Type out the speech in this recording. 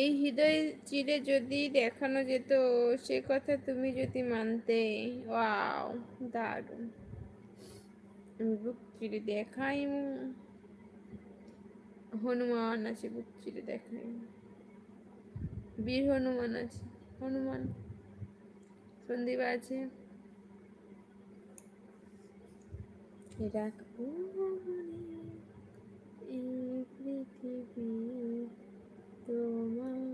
এই হৃদয় চিরে যদি দেখানো যেত সে কথা তুমি যদি মানতে। ওয়াও, দারুণ। আমি বুক চিরে দেখাই, হনুমান আছে, বুক চিরে দেখাই, বীর হনুমান আছে, হনুমান সন্দীপ আছে। রাখবো মনে এই পৃথিবী তোমার।